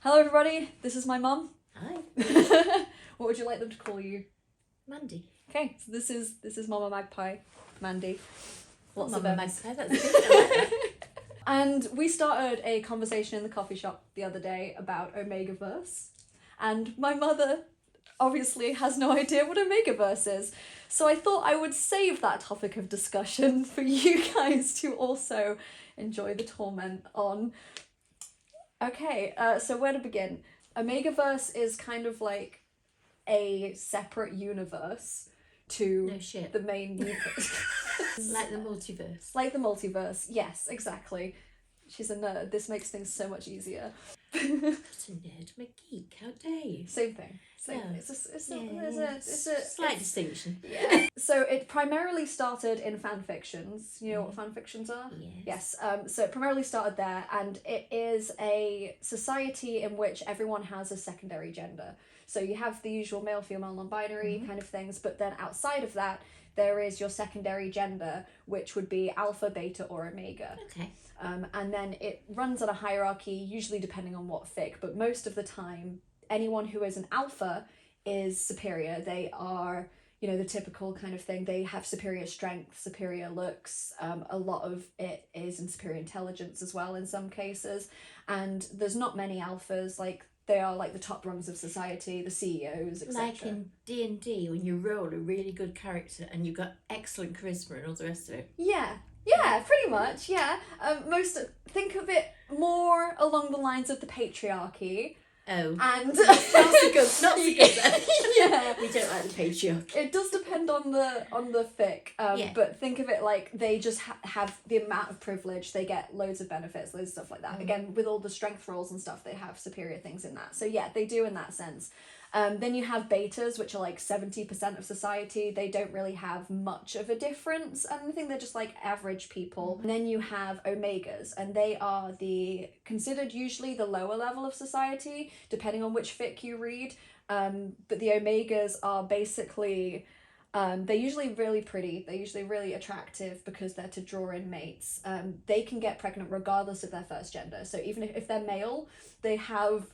Hello everybody, this is my mum. Hi. What would you like them to call you? Mandy. Okay, so this is Mama Magpie, Mandy. Lots of Mama M's. Magpie, that's good. I like that. And we started a conversation in the coffee shop the other day about Omegaverse. And my mother obviously has no idea what Omegaverse is. So I thought I would save that topic of discussion for you guys to also enjoy the torment on. Okay, so where to begin? Omegaverse is kind of like a separate universe to No shit. the main universe. Like the multiverse. Like the multiverse, yes, exactly. She's a nerd. This makes things so much easier. Not a nerd, I'm a geek. How dare you? Same thing. Same Yeah. thing. It's a slight distinction. Yeah. So it primarily started in fan fictions. You know what fan fictions are? Yes. Yes. So it primarily started there, and it is a society in which everyone has a secondary gender. So you have the usual male, female, non-binary kind of things, but then outside of that, there is your secondary gender, which would be alpha, beta, or omega. Okay. And then it runs on a hierarchy, usually depending on what fic, but most of the time, anyone who is an alpha is superior. They are, you know, the typical kind of thing. They have superior strength, superior looks. A lot of it is in superior intelligence as well in some cases. And there's not many alphas, like they are like the top rungs of society, the CEOs, etc. Like in D&D, when you roll a really good character and you've got excellent charisma and all the rest of it. Yeah, pretty much, yeah. Think of it more along the lines of the patriarchy. Oh. And not so good then. Yeah. We don't like the patriarchy. It does depend on the fic, but think of it like they just have the amount of privilege, they get loads of benefits, loads of stuff like that. Again, with all the strength rolls and stuff, they have superior things in that. So yeah, they do in that sense. Then you have betas, which are like 70% of society. They don't really have much of a difference. I think they're just like average people. And then you have omegas, and they are considered usually the lower level of society, depending on which fic you read. But the omegas are basically, they're usually really pretty. They're usually really attractive because they're to draw in mates. They can get pregnant regardless of their first gender. So even if they're male, they have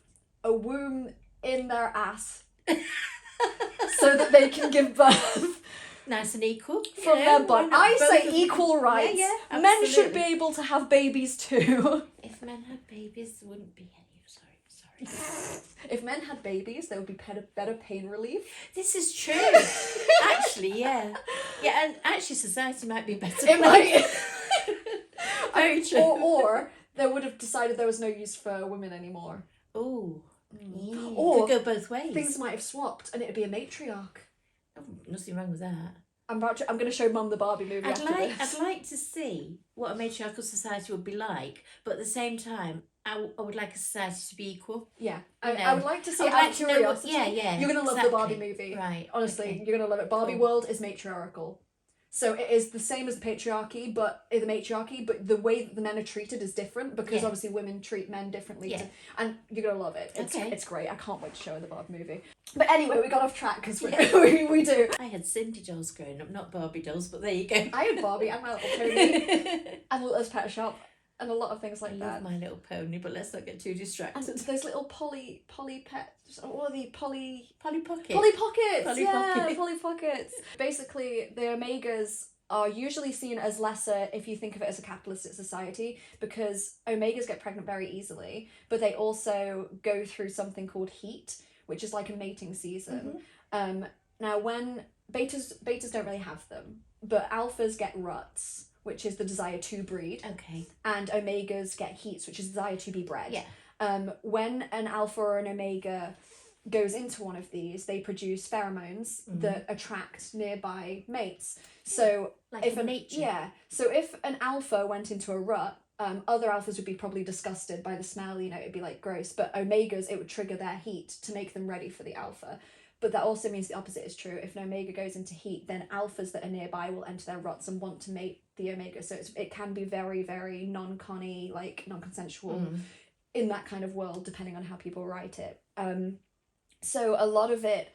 a womb in their ass so that they can give birth. Nice and equal. From their butt. I say equal rights. Yeah, men should be able to have babies too. If men had babies, there wouldn't be any. Sorry. If men had babies, there would be better pain relief. This is true. Actually, yeah. Yeah, and actually society might be better. It might. Very true. Or they would have decided there was no use for women anymore. Ooh. Or could go both ways. Things might have swapped and it'd be a matriarch. Oh, nothing wrong with that. I'm going to show Mum the Barbie movie after this. I'd like to see what a matriarchal society would be like, but at the same time, I would like a society to be equal. Yeah, I would like to see. I'd like to know curiosity. Yeah. You're gonna love the Barbie movie, right? Honestly, okay. You're gonna love it. Barbie Cool. world is matriarchal, so it is the same as the patriarchy, but the way that the men are treated is different because obviously women treat men differently. Yeah. And you're gonna love it. It's great. I can't wait to show her the Barbie movie. But anyway, we got off track because we do. I had Cindy dolls growing up, not Barbie dolls, but there you go. I had Barbie and My Little Pony and Little's Pet Shop and a lot of things like I that. love My Little Pony, but let's not get too distracted. And those little Polly pets. What are the Polly Pockets. Polly Pockets. Polly Yeah, Pockets. Polly Pockets. Basically, the Omegas are usually seen as lesser if you think of it as a capitalistic society because Omegas get pregnant very easily, but they also go through something called heat, which is like a mating season. Now, when betas don't really have them, but alphas get ruts, which is the desire to breed. Okay. And omegas get heats, which is the desire to be bred. Yeah. When an alpha or an omega goes into one of these, they produce pheromones that attract nearby mates. So like if in nature. Yeah. So if an alpha went into a rut, other alphas would be probably disgusted by the smell, you know, it'd be like gross. But omegas, it would trigger their heat to make them ready for the alpha. But that also means the opposite is true. If an omega goes into heat, then alphas that are nearby will enter their ruts and want to mate the omega. So it can be very, very non-conny, like non-consensual in that kind of world, depending on how people write it. So a lot of it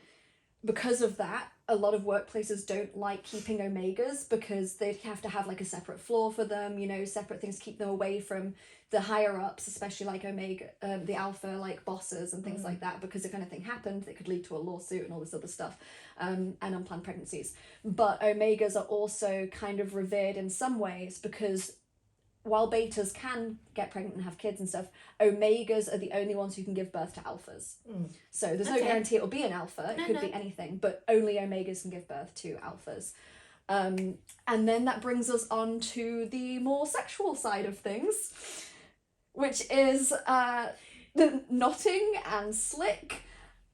because of that, a lot of workplaces don't like keeping omegas because they have to have like a separate floor for them, you know, separate things to keep them away from the higher ups, especially like omega, the alpha like bosses and things like that, because if anything happened, it could lead to a lawsuit and all this other stuff, and unplanned pregnancies. But omegas are also kind of revered in some ways because while betas can get pregnant and have kids and stuff, omegas are the only ones who can give birth to alphas. So there's no guarantee it'll be an alpha. It could be anything, but only omegas can give birth to alphas. And then that brings us on to the more sexual side of things, which is the knotting and slick.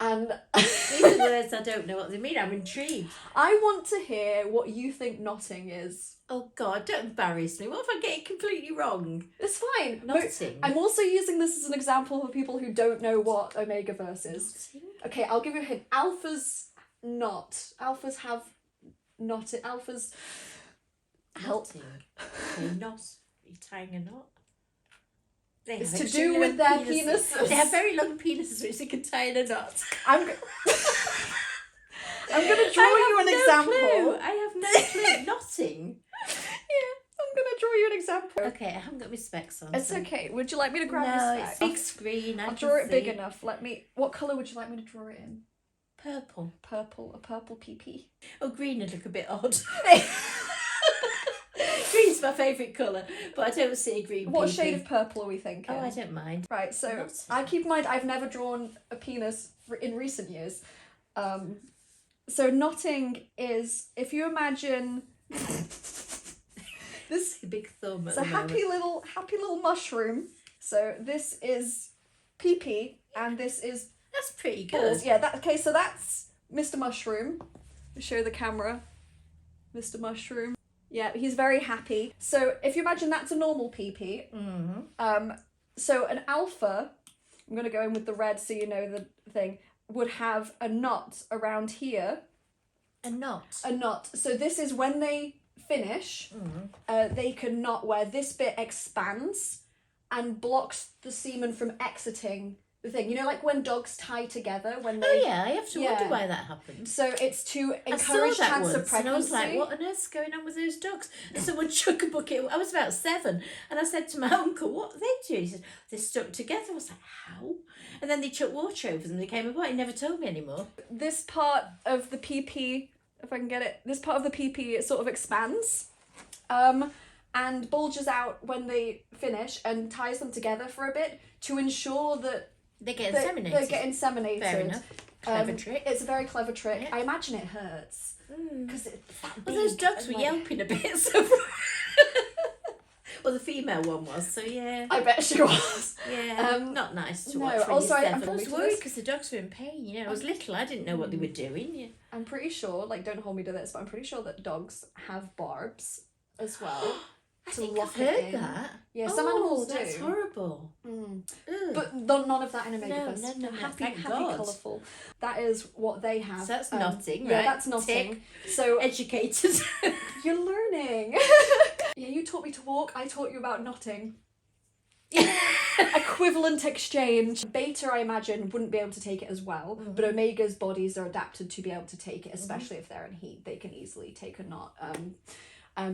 And these are words I don't know what they mean. I'm intrigued. I want to hear what you think knotting is. Oh God, don't embarrass me. What if I get it completely wrong? It's fine. Knotting. I'm also using this as an example for people who don't know what Omegaverse is. Knotting? Okay, I'll give you a hint. Alphas not. Alphas have not. Alphas help. Knotting. Okay, knot. You're tying a knot. They It's have to extremely do with long their penises. They have very long penises which they can tie in a knot. I'm going to draw you an example. Clue. I have no clue. Knotting. Yeah, I'm going to draw you an example. Okay, I haven't got my specs on. It's so. okay. Would you like me to grab your No, specs? it's big screen. I'll draw it big enough. What colour would you like me to draw it in? Purple. Purple. A purple PP. Oh, green would look a bit odd. Green's my favourite colour, but I don't see a green. What PP. shade of purple are we thinking? Oh, I don't mind. Right, so Not. I keep in mind I've never drawn a penis in recent years. So knotting is, if you imagine this, A big thumb. it's a happy little mushroom. So this is pee and this is That's pretty good. balls. Yeah, okay, so that's Mr. Mushroom. I'll show the camera. Mr. Mushroom. Yeah, he's very happy. So if you imagine that's a normal pee. So an alpha, I'm going to go in with the red so you know the thing, would have a knot around here. A knot. A knot. So this is when they finish, they can knot where this bit expands and blocks the semen from exiting the thing. You know, like when dogs tie together when they... Oh yeah, I have to wonder why that happens. So it's to I encourage saw that chance once, of pregnancy. and I was like, what on earth's going on with those dogs? And someone chuck a bucket. I was about 7, and I said to my uncle, what are they doing? He said, they're stuck together. I was like, how? And then they chucked water over them. They came apart. He never told me anymore. This part of the PP, if I can get it, this part of the PP, it sort of expands and bulges out when they finish and ties them together for a bit to ensure that They get inseminated. they get inseminated. Fair enough. Clever trick. It's a very clever trick. Yeah. I imagine it hurts because it's that Well, big those dogs and, were like... yelping a bit. So well, the female one was. So yeah. I bet she was. Yeah, not nice to no, watch. When also, you're I'm 7. I was probably worried because the dogs were in pain. You know, I was little. I didn't know what they were doing. Yeah. I'm pretty sure, like, don't hold me to this, but I'm pretty sure that dogs have barbs as well. I to think lock I've it heard in. that. Yeah, some animals do. That's horrible. Mm. Ugh. But none of that in Omegaverse. No, Happy, thank happy, God. colourful. That is what they have. So that's knotting, Yeah, right? that's knotting. Tick. So Educated. you're learning. Yeah, you taught me to walk. I taught you about knotting. Equivalent exchange. Beta, I imagine, wouldn't be able to take it as well, but Omega's bodies are adapted to be able to take it, especially if they're in heat. They can easily take a knot.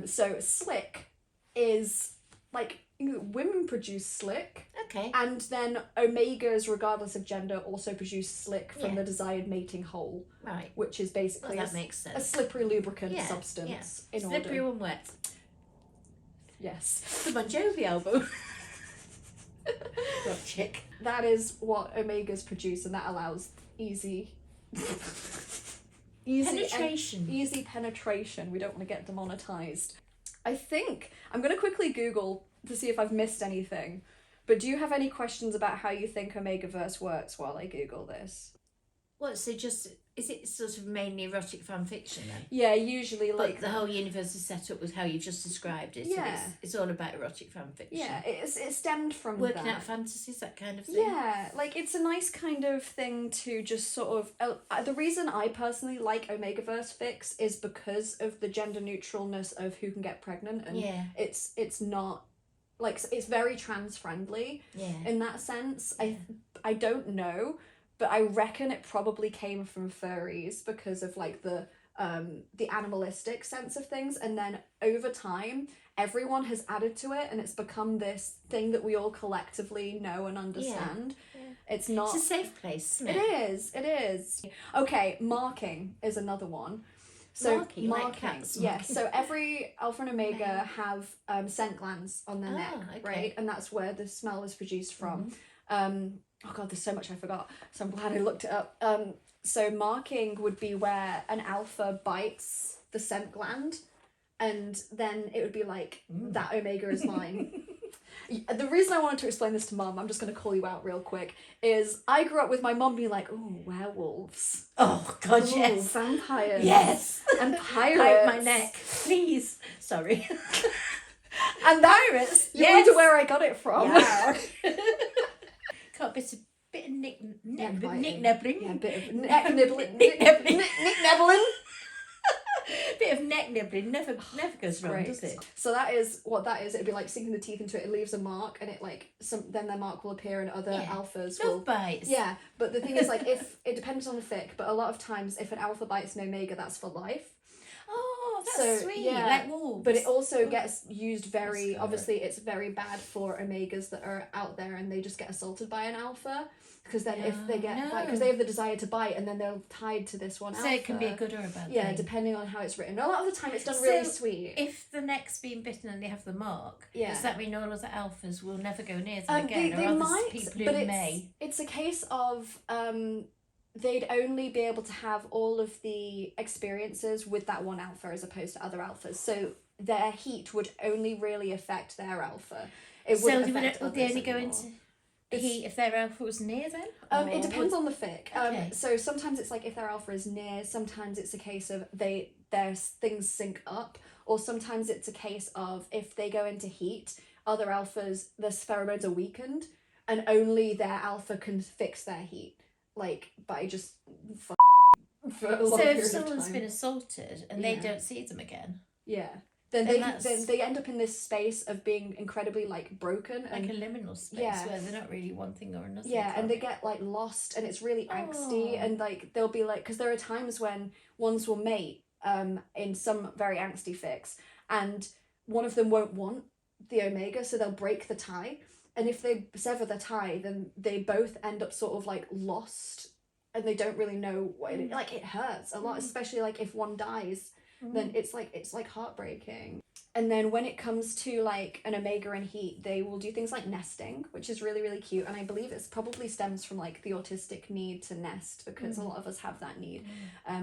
So slick is like, you know, women produce slick, Okay. and then Omegas, regardless of gender, also produce slick from Yeah. the desired mating hole, Right. which is Well, basically that makes a sense. slippery lubricant Yeah, substance in Slippery order. when wet. Yes. The Bon Jovi album. Rock chick. That is what Omegas produce, and that allows easy Penetration. easy penetration. We don't want to get demonetized. I think I'm going to quickly Google to see if I've missed anything. But do you have any questions about how you think Omegaverse works while I Google this? What, so just, is it sort of mainly erotic fan fiction then? Yeah, usually But like the whole universe is set up with how you've just described it. Yeah. So it's all about erotic fan fiction. yeah, it stemmed from Working that. out fantasies, that kind of thing. Yeah, like it's a nice kind of thing to just sort of... the reason I personally like Omegaverse fics is because of the gender neutralness of who can get pregnant, and Yeah. it's not... Like, it's very trans friendly Yeah. in that sense. I don't know, but I reckon it probably came from furries because of like the animalistic sense of things, and then over time everyone has added to it and it's become this thing that we all collectively know and understand. It's not, it's a safe place, isn't it? it is. Okay, marking is another one. So marking like cats, yeah, so every alpha and omega have scent glands on their neck, right, and that's where the smell is produced from. Oh god, there's so much I forgot, so I'm glad I looked it up. So marking would be where an alpha bites the scent gland, and then it would be like, that omega is mine. The reason I wanted to explain this to Mum, I'm just going to call you out real quick, is I grew up with my mum being like, oh, werewolves. Oh god, Ooh, yes. Vampires. Yes. And pirates. Bite my neck, please. Sorry. And pirates. You wonder where I got it from. Yeah. Got a bit of nick nibbling. Yeah, a bit of neck nibbling. Nick nibbling. Nick nibbling. Bit of neck nibbling never goes wrong, does it? So that is what that is. It'd be like sinking the teeth into it. It leaves a mark, and it like then their mark will appear, and other alphas will bites. Yeah, but the thing is, like, if it depends on the fic, but a lot of times if an alpha bites an omega, that's for life. Oh, that's sweet. Yeah, like wolves. But it also gets used very obviously. It's very bad for omegas that are out there and they just get assaulted by an alpha. Because then if they get because they have the desire to bite, and then they're tied to this one alpha. So it can be a good or a bad thing. Yeah, depending on how it's written. A lot of the time it's done really sweet. If the neck's been bitten and they have the mark, does that mean all of the alphas will never go near them again? They or might, people but who may? It's a case of they'd only be able to have all of the experiences with that one alpha as opposed to other alphas. So their heat would only really affect their alpha. It wouldn't affect would they only anymore. go into heat if their alpha was near them? It depends on the fic. So sometimes it's like if their alpha is near, sometimes it's a case of their things sync up, or sometimes it's a case of if they go into heat, other alphas, their pheromones are weakened, and only their alpha can fix their heat, like by just for a long period of time. So if someone's been assaulted and they don't see them again, then they end up in this space of being incredibly like broken, and like a liminal space where they're not really one thing or another. And they get like lost, and it's really angsty, and like they'll be like, because there are times when ones will mate in some very angsty fics, and one of them won't want the omega, so they'll break the tie, and if they sever the tie, then they both end up sort of like lost, and they don't really know what it hurts a lot, especially like if one dies. Then it's like heartbreaking. And then when it comes to like an omega in heat, they will do things like nesting, which is really, really cute, and I believe it's probably stems from like the autistic need to nest, because a lot of us have that need,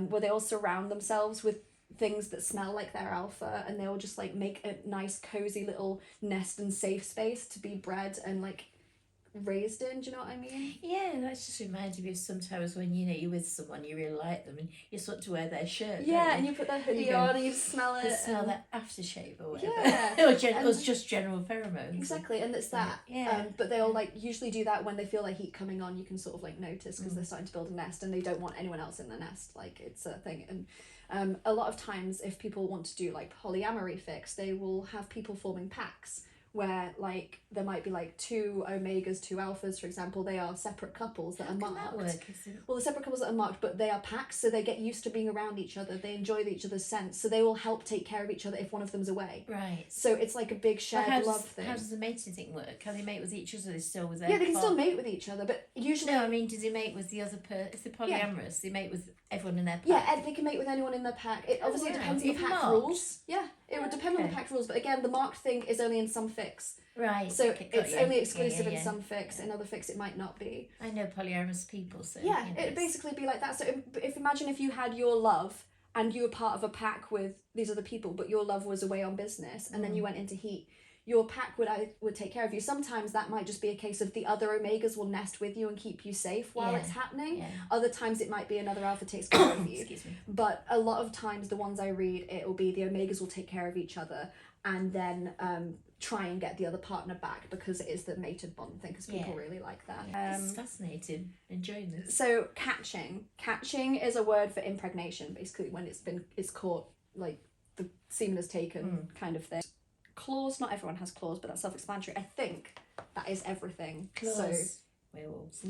where they all surround themselves with things that smell like their alpha, and they'll just like make a nice cozy little nest and safe space to be bred and like raised in. Do you know what I mean? Yeah, that just reminds me of sometimes when you're with someone, you really like them and you just want to wear their shirt. And you put their hoodie on and you smell it. You smell that aftershave or whatever. Yeah. or just general pheromones. Exactly, and it's that. But they'll like usually do that when they feel like heat coming on. You can sort of like notice because they're starting to build a nest and they don't want anyone else in the nest. Like it's a thing. And a lot of times if people want to do like polyamory fics, they will have people forming packs, where like there might be like 2 omegas, 2 alphas, for example. They are separate couples that are marked. How can that work? Well, the separate couples that are marked, but they are packs, so they get used to being around each other. They enjoy each other's scent, so they will help take care of each other if one of them's away. Right. So it's like a big shared love thing. How does the mating thing work? Can they mate with each other? Are they still with their they can still mate with each other, but usually... No, I mean, do they mate with the other if they're polyamorous, they mate with everyone in their pack? Yeah, they can mate with anyone in their pack. It obviously depends on the pack rules. Yeah, it would depend on the pack rules, but again, the marked thing is only in some fics. Right. So it's only exclusive in some fics. In other fics, it might not be. I know polyamorous people, so... Yeah, it'd basically be like that. So imagine if you had your love and you were part of a pack with these other people, but your love was away on business, and then you went into heat. Your pack would take care of you. Sometimes that might just be a case of the other omegas will nest with you and keep you safe while it's happening. Yeah. Other times it might be another alpha takes care of you. Excuse me. But a lot of times the ones I read, it will be the omegas will take care of each other, and then try and get the other partner back, because it is the mated bond thing, because people really like that. This is fascinating. Enjoying this. So catching is a word for impregnation, basically when it's caught, like the semen is taken kind of thing. Claws, not everyone has claws, but that's self-explanatory. I think that is everything. Claws. So werewolves.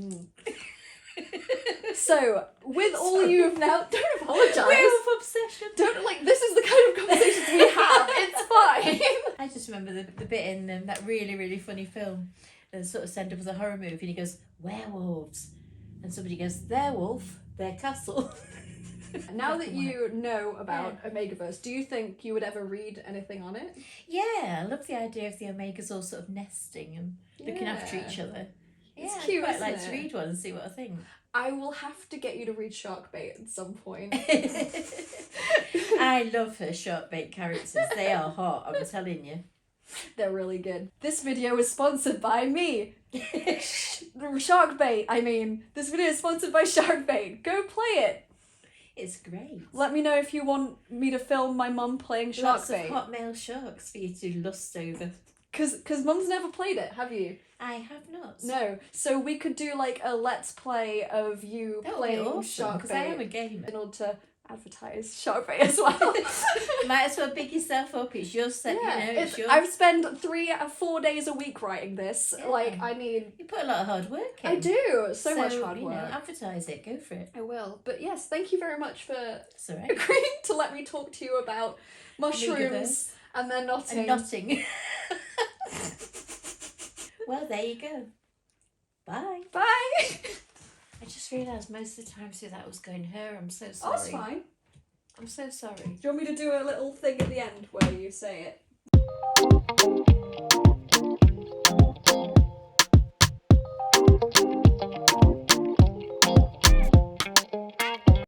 So, with all you have now, don't apologise. Werewolf obsession. Don't, like, this is the kind of conversations we have. It's fine. I just remember the bit in that really, really funny film, the sort of send up as a horror movie, and he goes, werewolves. And somebody goes, their wolf, their castle. Now that you know about Omegaverse, do you think you would ever read anything on it? Yeah, I love the idea of the Omegas all sort of nesting and looking after each other. It's Yeah, cute, I'd quite like isn't to it? read one and see what I think. I will have to get you to read Sharkbait at some point. I love her sharkbait characters. They are hot, I'm telling you. They're really good. This video is sponsored by me. Sharkbait, I mean. This video is sponsored by Sharkbait. Go play it. It's great. Let me know if you want me to film my mum playing Lots of Sharkbait. hot male sharks for you to lust over. Cause mum's never played it, have you? I have not. No. So we could do like a let's play of you That would playing be awesome, because I am a Sharkbait gamer. in order to advertise Sharkbait as well. Might as well big yourself up. It's your set, you know. It's your... I've spent 3 or 4 days a week writing this. Yeah. Like, I mean, You put a lot of hard work in. I do so much hard you work. know, advertise it. Go for it. I will. But yes, thank you very much for It's all right. agreeing to let me talk to you about mushrooms Omegaverse. and then knotting. And notting. Well, there you go. Bye. Bye. I just realised most of the time through that was going her. I'm so Oh, sorry. it's fine. I'm so sorry. Do you want me to do a little thing at the end where you say it?